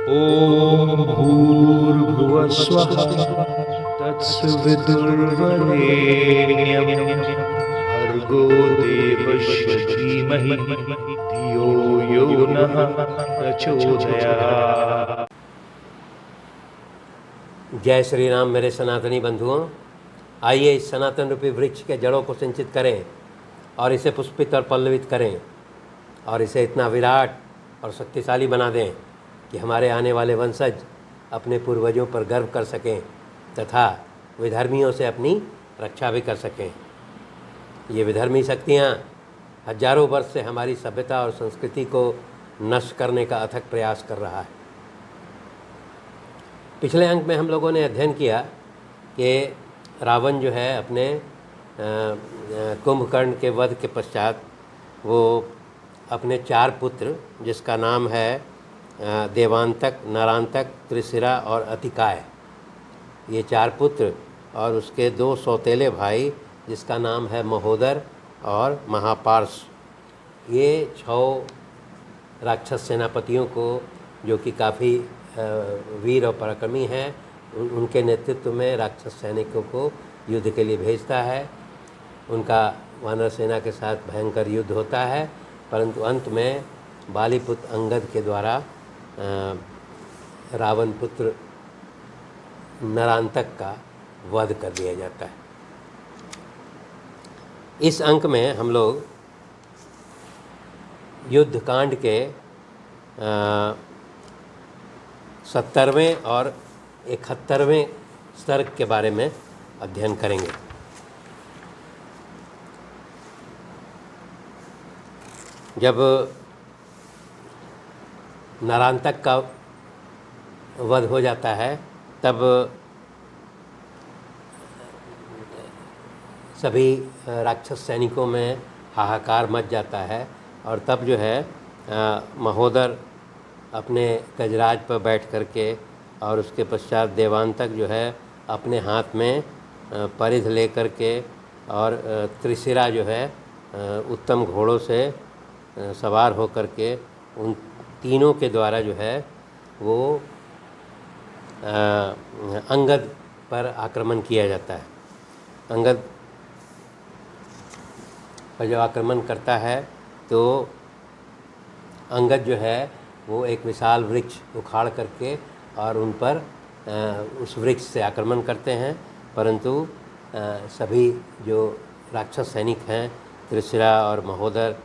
ॐ भूर्भुवस्वः तत्सवितुर्वरेण्यं भर्गो देवस्य धीमहि धियो यो नः प्रचोदयात्। जय श्री राम मेरे सनातनी बंधुओं। आइए इस सनातन रूपी वृक्ष के जड़ों को सिंचित करें और इसे पुष्पित और पल्लवित करें और इसे इतना विराट और शक्तिशाली बना दें कि हमारे आने वाले वंशज अपने पूर्वजों पर गर्व कर सकें तथा विधर्मियों से अपनी रक्षा भी कर सकें। ये विधर्मी शक्तियाँ हजारों वर्ष से हमारी सभ्यता और संस्कृति को नष्ट करने का अथक प्रयास कर रहा है। पिछले अंक में हम लोगों ने अध्ययन किया कि रावण जो है अपने कुंभकर्ण के वध के पश्चात वो अपने 4 पुत्र, जिसका नाम है देवांतक, नरांतक, त्रिशिरा और अतिकाय, ये 4 पुत्र और उसके 2 सौतेले भाई जिसका नाम है महोदर और महापार्श, ये 6 राक्षस सेनापतियों को, जो कि काफ़ी वीर और पराक्रमी हैं, उनके नेतृत्व में राक्षस सैनिकों को युद्ध के लिए भेजता है। उनका वानर सेना के साथ भयंकर युद्ध होता है, परंतु अंत में बालीपुत्र अंगद के द्वारा रावण पुत्र नरांतक का वध कर दिया जाता है। इस अंक में हम लोग युद्ध कांड के 70वें और 71वें सर्ग के बारे में अध्ययन करेंगे। जब नरांतक का वध हो जाता है तब सभी राक्षस सैनिकों में हाहाकार मच जाता है और तब जो है महोदर अपने गजराज पर बैठ करके और उसके पश्चात देवांतक जो है अपने हाथ में परिध ले करके और त्रिशिरा जो है उत्तम घोड़ों से सवार हो करके उन तीनों के द्वारा जो है वो अंगद पर आक्रमण किया जाता है। अंगद पर जब आक्रमण करता है तो अंगद जो है वो एक विशाल वृक्ष उखाड़ करके और उन पर उस वृक्ष से आक्रमण करते हैं, परंतु सभी जो राक्षस सैनिक हैं, त्रिशिरा और महोदर,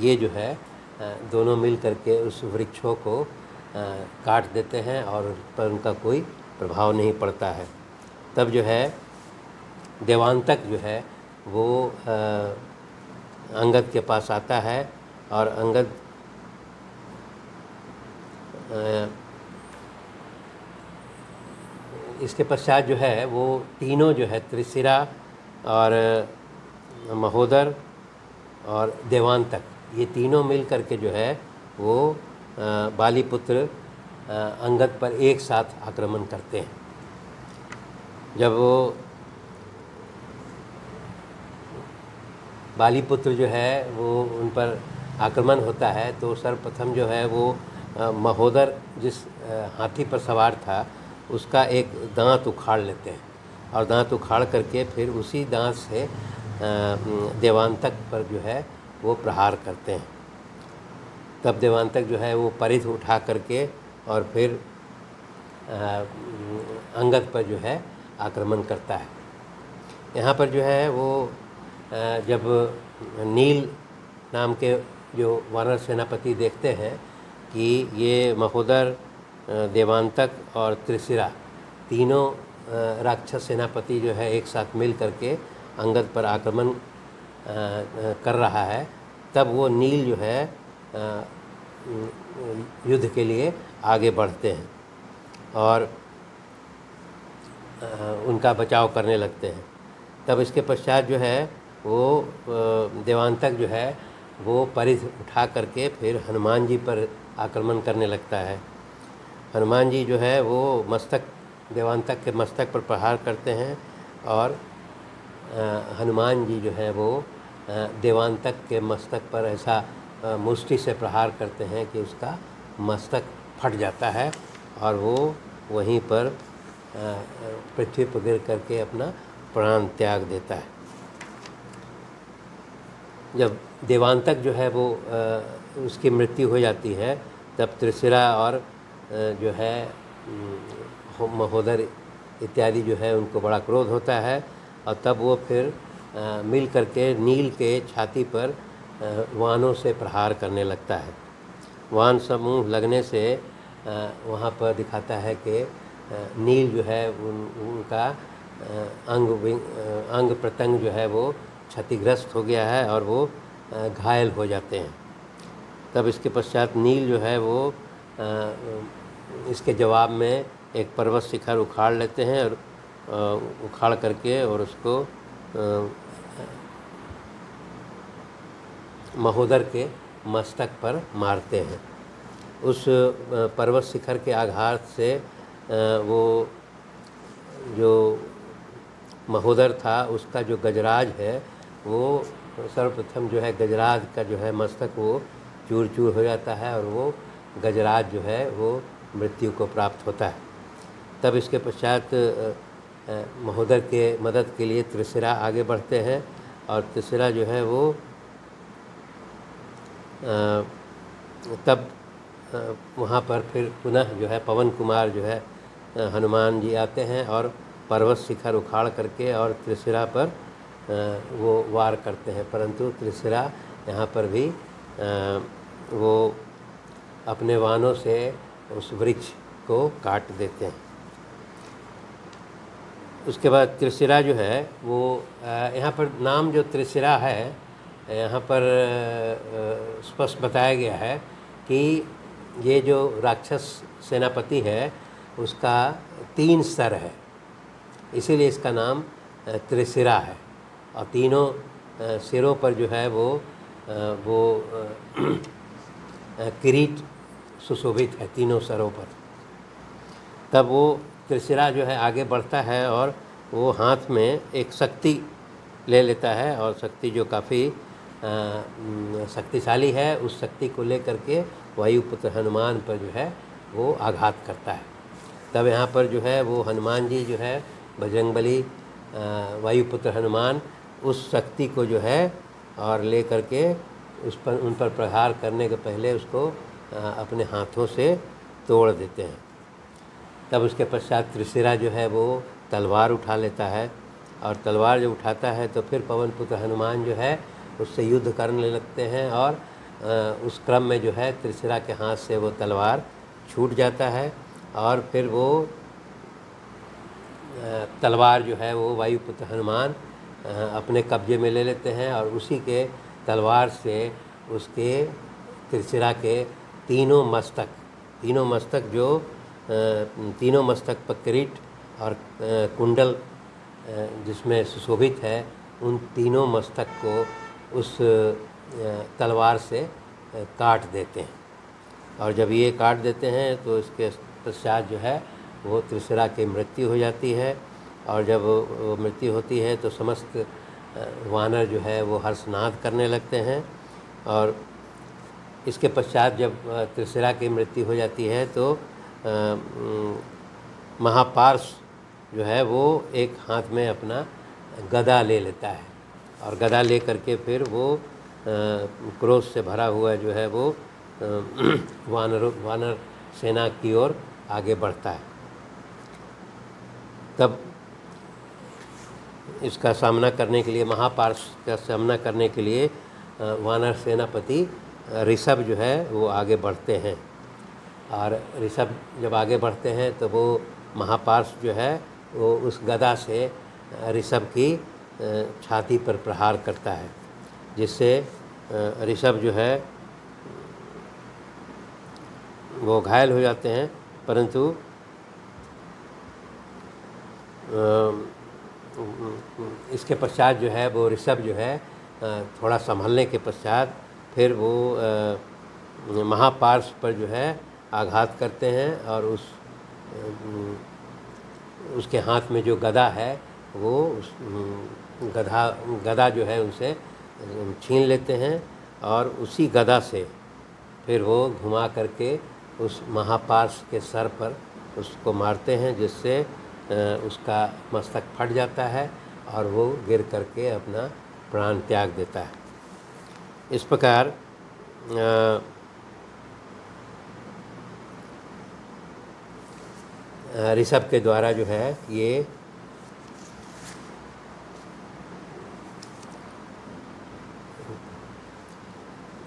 ये जो है दोनों मिल करके उस वृक्षों को काट देते हैं और उस पर उनका कोई प्रभाव नहीं पड़ता है। तब जो है देवांतक जो है वो अंगद के पास आता है और अंगद इसके पश्चात जो है वो तीनों जो है त्रिशिरा और महोदर और देवांतक, ये तीनों मिल करके जो है वो बालीपुत्र अंगद पर एक साथ आक्रमण करते हैं। जब वो बालीपुत्र जो है वो उन पर आक्रमण होता है तो सर्वप्रथम जो है वो महोदर जिस हाथी पर सवार था उसका एक दांत उखाड़ लेते हैं और दांत उखाड़ करके फिर उसी दांत से देवांतक पर जो है वो प्रहार करते हैं। तब देवांतक जो है वो परिध उठा करके और फिर अंगद पर जो है आक्रमण करता है। यहाँ पर जो है वो जब नील नाम के जो वानर सेनापति देखते हैं कि ये महोदर, देवांतक और त्रिशिरा तीनों राक्षस सेनापति जो है एक साथ मिल करके अंगद पर आक्रमण कर रहा है, तब वो नील जो है युद्ध के लिए आगे बढ़ते हैं और उनका बचाव करने लगते हैं। तब इसके पश्चात जो है वो देवांतक जो है वो परिध उठा करके फिर हनुमान जी पर आक्रमण करने लगता है। हनुमान जी जो है वो देवांतक के मस्तक पर प्रहार करते हैं और हनुमान जी जो है वो देवांतक के मस्तक पर ऐसा मुष्टि से प्रहार करते हैं कि उसका मस्तक फट जाता है और वो वहीं पर पृथ्वी पर गिर करके अपना प्राण त्याग देता है। जब देवांतक जो है वो उसकी मृत्यु हो जाती है, तब त्रिशिरा और जो है महोदर इत्यादि जो है उनको बड़ा क्रोध होता है, और तब वो फिर मिल करके नील के छाती पर वानों से प्रहार करने लगता है। वान समूह लगने से वहाँ पर दिखाता है कि नील जो है उनका अंग प्रत्यंग जो है वो क्षतिग्रस्त हो गया है और वो घायल हो जाते हैं। तब इसके पश्चात नील जो है वो इसके जवाब में एक पर्वत शिखर उखाड़ लेते हैं और उखाड़ करके और उसको महोदर के मस्तक पर मारते हैं। उस पर्वत शिखर के आघात से वो जो महोदर था उसका जो गजराज है वो सर्वप्रथम जो है गजराज का जो है मस्तक वो चूर चूर हो जाता है और वो गजराज जो है वो मृत्यु को प्राप्त होता है। तब इसके पश्चात महोदर के मदद के लिए त्रिशिरा आगे बढ़ते हैं और त्रिशिरा जो है वो तब वहाँ पर फिर पुनः जो है पवन कुमार जो है हनुमान जी आते हैं और पर्वत शिखर उखाड़ करके और त्रिशिरा पर वो वार करते हैं, परंतु त्रिशिरा यहाँ पर भी वो अपने वानों से उस वृक्ष को काट देते हैं। उसके बाद त्रिशिरा जो है वो यहाँ पर नाम जो त्रिशिरा है यहाँ पर स्पष्ट बताया गया है कि ये जो राक्षस सेनापति है उसका 3 सर है, इसीलिए इसका नाम त्रिशिरा है। और तीनों सिरों पर जो है वो किरीट सुशोभित है तीनों सरों पर। तब वो त्रिशिरा जो है आगे बढ़ता है और वो हाथ में एक शक्ति ले लेता है और शक्ति जो काफ़ी शक्तिशाली है, उस शक्ति को लेकर के वायुपुत्र हनुमान पर जो है वो आघात करता है। तब यहाँ पर जो है वो हनुमान जी जो है बजरंगबली वायुपुत्र हनुमान उस शक्ति को जो है और ले करके उन पर प्रहार करने के पहले उसको अपने हाथों से तोड़ देते हैं। तब उसके पश्चात त्रिशिरा जो है वो तलवार उठा लेता है और तलवार जब उठाता है तो फिर पवन पुत्र हनुमान जो है उससे युद्ध करने लगते हैं और उस क्रम में जो है त्रिशिरा के हाथ से वो तलवार छूट जाता है और फिर वो तलवार जो है वो वायुपुत्र हनुमान अपने कब्जे में ले लेते हैं और उसी के तलवार से उसके त्रिशिरा के तीनों मस्तक जो तीनों मस्तक पर किरीट और कुंडल जिसमें सुशोभित है, उन तीनों मस्तक को उस तलवार से काट देते हैं। और जब ये काट देते हैं तो इसके पश्चात जो है वो त्रिशिरा की मृत्यु हो जाती है। और जब वो मृत्यु होती है तो समस्त वानर जो है वो हर्षनाद करने लगते हैं। और इसके पश्चात जब त्रिशिरा की मृत्यु हो जाती है तो महापार्श जो है वो एक हाथ में अपना गदा ले लेता है और गदा ले करके फिर वो क्रोध से भरा हुआ जो है वो वानर सेना की ओर आगे बढ़ता है। तब इसका सामना करने के लिए महापार्श का सामना करने के लिए वानर सेनापति ऋषभ जो है वो आगे बढ़ते हैं। और ऋषभ जब आगे बढ़ते हैं तो वो महापार्श जो है वो उस गदा से ऋषभ की छाती पर प्रहार करता है, जिससे ऋषभ जो है वो घायल हो जाते हैं। परंतु इसके पश्चात जो है वो ऋषभ जो है थोड़ा संभलने के पश्चात फिर वो महापार्श पर जो है आघात करते हैं और उसके हाथ में जो गदा है वो उस गदा जो है उनसे छीन लेते हैं और उसी गदा से फिर वो घुमा करके उस महापार्श के सर पर उसको मारते हैं, जिससे उसका मस्तक फट जाता है और वो गिर करके अपना प्राण त्याग देता है। इस प्रकार ऋषभ के द्वारा जो है ये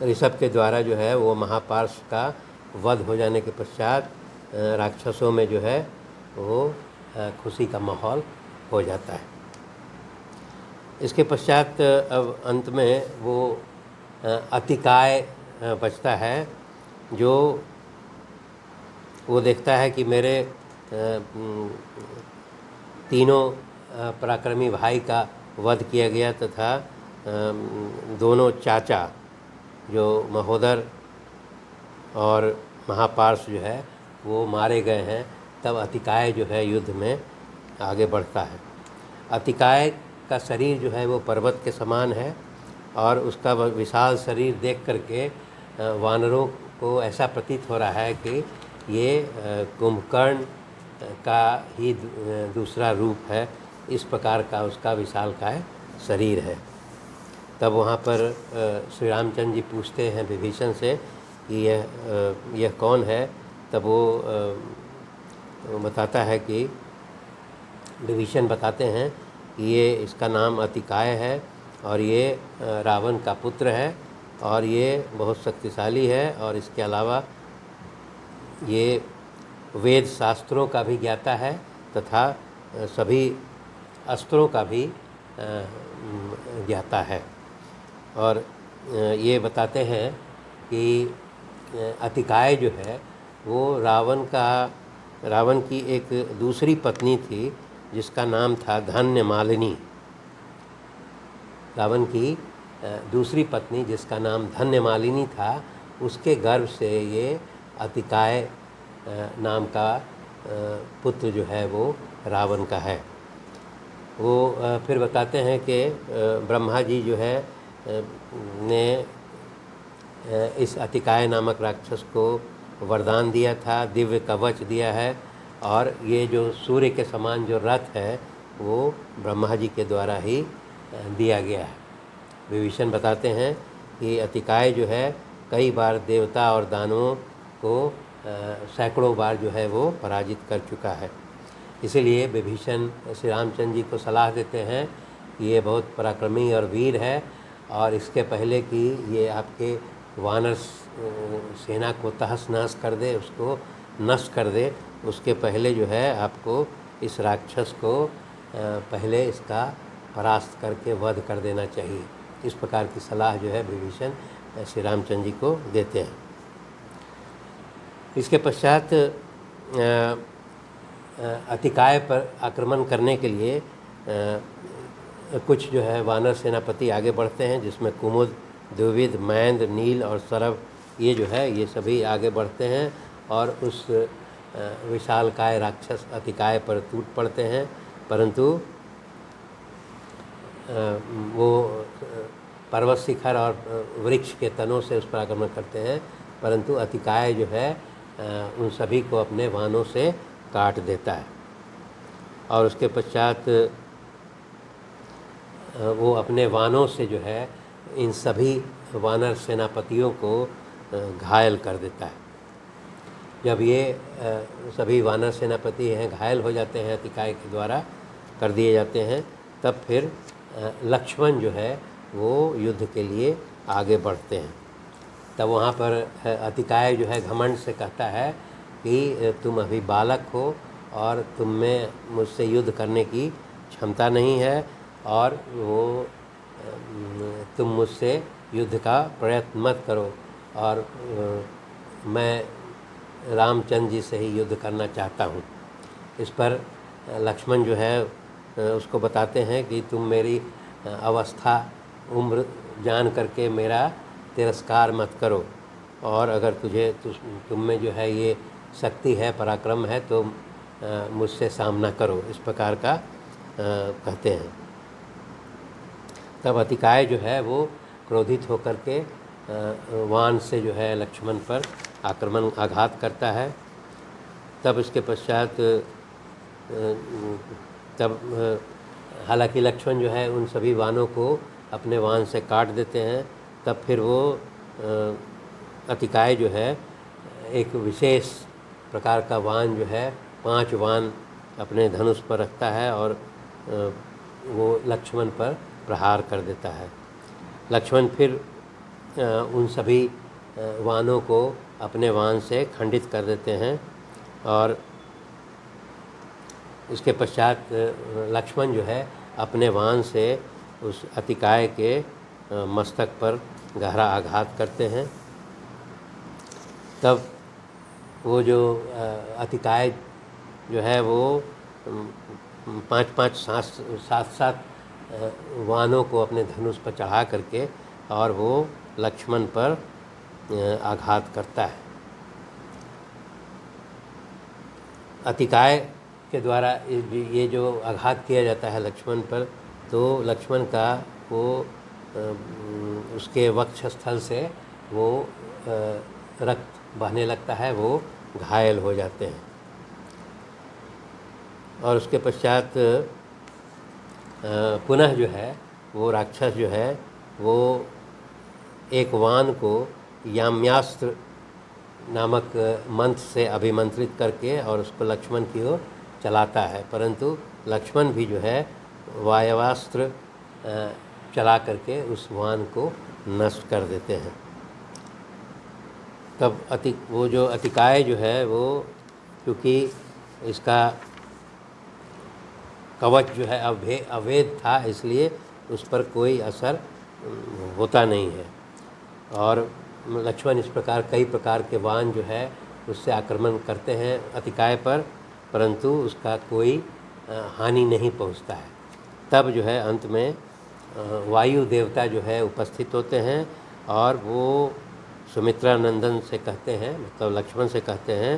ऋषभ के द्वारा जो है वो महापार्श का वध हो जाने के पश्चात राक्षसों में जो है वो खुशी का माहौल हो जाता है। इसके पश्चात अब अंत में वो अतिकाय बचता है, जो वो देखता है कि मेरे तीनों पराक्रमी भाई का वध किया गया तथा दोनों चाचा जो महोदर और महापार्श जो है वो मारे गए हैं। तब अतिकाय जो है युद्ध में आगे बढ़ता है। अतिकाय का शरीर जो है वो पर्वत के समान है और उसका विशाल शरीर देख करके वानरों को ऐसा प्रतीत हो रहा है कि ये कुंभकर्ण का ही दूसरा रूप है। इस प्रकार का उसका विशालकाय शरीर है। तब वहाँ पर श्री रामचंद्र जी पूछते हैं विभीषण से कि यह कौन है। तब वो बताता है कि विभीषण बताते हैं कि ये इसका नाम अतिकाय है और ये रावण का पुत्र है और ये बहुत शक्तिशाली है और इसके अलावा ये वेद शास्त्रों का भी ज्ञाता है तथा सभी अस्त्रों का भी ज्ञाता है। और ये बताते हैं कि अतिकाय जो है वो रावण की एक दूसरी पत्नी थी जिसका नाम था धन्य मालिनी। रावण की दूसरी पत्नी जिसका नाम धन्य मालिनी था, उसके गर्भ से ये अतिकाय नाम का पुत्र जो है वो रावण का है। वो फिर बताते हैं कि ब्रह्मा जी जो है ने इस अतिकाय नामक राक्षस को वरदान दिया था, दिव्य कवच दिया है और ये जो सूर्य के समान जो रथ है वो ब्रह्मा जी के द्वारा ही दिया गया है। विभीषण बताते हैं कि अतिकाय जो है कई बार देवता और दानवों को सैकड़ों बार जो है वो पराजित कर चुका है। इसीलिए विभीषण श्री रामचंद्र जी को सलाह देते हैं कि ये बहुत पराक्रमी और वीर है और इसके पहले कि ये आपके वानर सेना को तहस नहस कर दे, उसको नष्ट कर दे, उसके पहले जो है आपको इस राक्षस को पहले इसका परास्त करके वध कर देना चाहिए। इस प्रकार की सलाह जो है विभीषण श्री रामचंद्र जी को देते हैं। इसके पश्चात अतिकाय पर आक्रमण करने के लिए कुछ जो है वानर सेनापति आगे बढ़ते हैं, जिसमें कुमुद, द्विविद, मैंद, नील और सरभ ये जो है ये सभी आगे बढ़ते हैं और उस विशालकाय राक्षस अतिकाय पर टूट पड़ते हैं। परंतु वो पर्वत शिखर और वृक्ष के तनों से उस पर आक्रमण करते हैं, परंतु अतिकाय जो है उन सभी को अपने बाणों से काट देता है। और उसके पश्चात वो अपने बाणों से जो है इन सभी वानर सेनापतियों को घायल कर देता है। जब ये सभी वानर सेनापति हैं घायल हो जाते हैं, अतिकाय के द्वारा कर दिए जाते हैं, तब फिर लक्ष्मण जो है वो युद्ध के लिए आगे बढ़ते हैं। तब वहाँ पर अतिकाय जो है घमंड से कहता है कि तुम अभी बालक हो और तुम में मुझसे युद्ध करने की क्षमता नहीं है और वो तुम मुझसे युद्ध का प्रयत्न मत करो और मैं रामचंद्र जी से ही युद्ध करना चाहता हूँ। इस पर लक्ष्मण जो है उसको बताते हैं कि तुम मेरी अवस्था उम्र जान करके मेरा तिरस्कार मत करो और अगर तुम में जो है ये शक्ति है, पराक्रम है, तो मुझसे सामना करो। इस प्रकार का कहते हैं। तब अतिकाय जो है वो क्रोधित होकर के वान से जो है लक्ष्मण पर आक्रमण आघात करता है। तब इसके पश्चात हालांकि लक्ष्मण जो है उन सभी वानों को अपने वान से काट देते हैं। तब फिर वो अतिकाय जो है एक विशेष प्रकार का वान जो है 5 वान अपने धनुष पर रखता है और वो लक्ष्मण पर प्रहार कर देता है। लक्ष्मण फिर उन सभी वानों को अपने वान से खंडित कर देते हैं और इसके पश्चात लक्ष्मण जो है अपने वान से उस अतिकाय के मस्तक पर गहरा आघात करते हैं। तब वो जो अतिकाय जो है वो 5-5 सात वानों को अपने धनुष पर चढ़ा करके और वो लक्ष्मण पर आघात करता है। अतिकाय के द्वारा ये जो आघात किया जाता है लक्ष्मण पर, तो लक्ष्मण का वो उसके वक्षस्थल से वो रक्त बहने लगता है, वो घायल हो जाते हैं। और उसके पश्चात पुनः जो है वो राक्षस जो है वो एक वान को याम्यास्त्र नामक मंत्र से अभिमंत्रित करके और उसको लक्ष्मण की ओर चलाता है, परंतु लक्ष्मण भी जो है वायवास्त्र चला करके उस वान को नष्ट कर देते हैं। तब वो जो अतिकाय जो है वो क्योंकि इसका कवच जो है अवैध था, इसलिए उस पर कोई असर होता नहीं है। और लक्ष्मण इस प्रकार कई प्रकार के वान जो है उससे आक्रमण करते हैं अतिकाय पर, परंतु उसका कोई हानि नहीं पहुंचता है। तब जो है अंत में वायु देवता जो है उपस्थित होते हैं और वो सुमित्रा नंदन से कहते हैं, मतलब लक्ष्मण से कहते हैं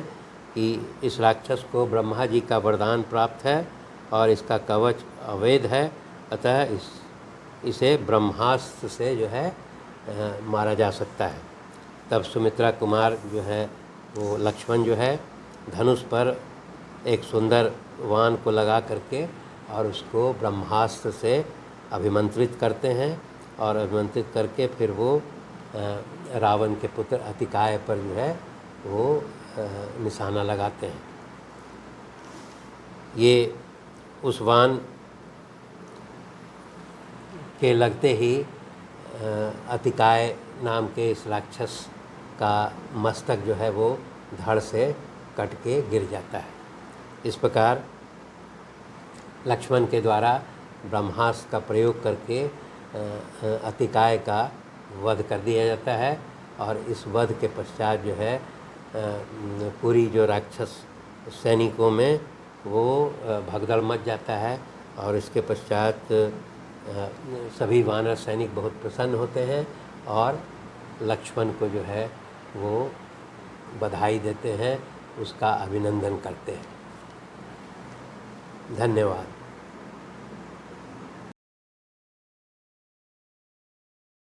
कि इस राक्षस को ब्रह्मा जी का वरदान प्राप्त है और इसका कवच अवैध है, अतः इसे ब्रह्मास्त्र से जो है मारा जा सकता है। तब सुमित्रा कुमार जो है वो लक्ष्मण जो है धनुष पर एक सुंदर वान को लगा करके और उसको ब्रह्मास्त्र से अभिमंत्रित करते हैं और अभिमंत्रित करके फिर वो रावण के पुत्र अतिकाय पर जो है वो निशाना लगाते हैं। ये उस वान के लगते ही अतिकाय नाम के इस राक्षस का मस्तक जो है वो धड़ से कट के गिर जाता है। इस प्रकार लक्ष्मण के द्वारा ब्रह्मास्त्र का प्रयोग करके अतिकाय का वध कर दिया जाता है और इस वध के पश्चात जो है पूरी जो राक्षस सैनिकों में वो भगदड़ मच जाता है और इसके पश्चात सभी वानर सैनिक बहुत प्रसन्न होते हैं और लक्ष्मण को जो है वो बधाई देते हैं, उसका अभिनंदन करते हैं। धन्यवाद।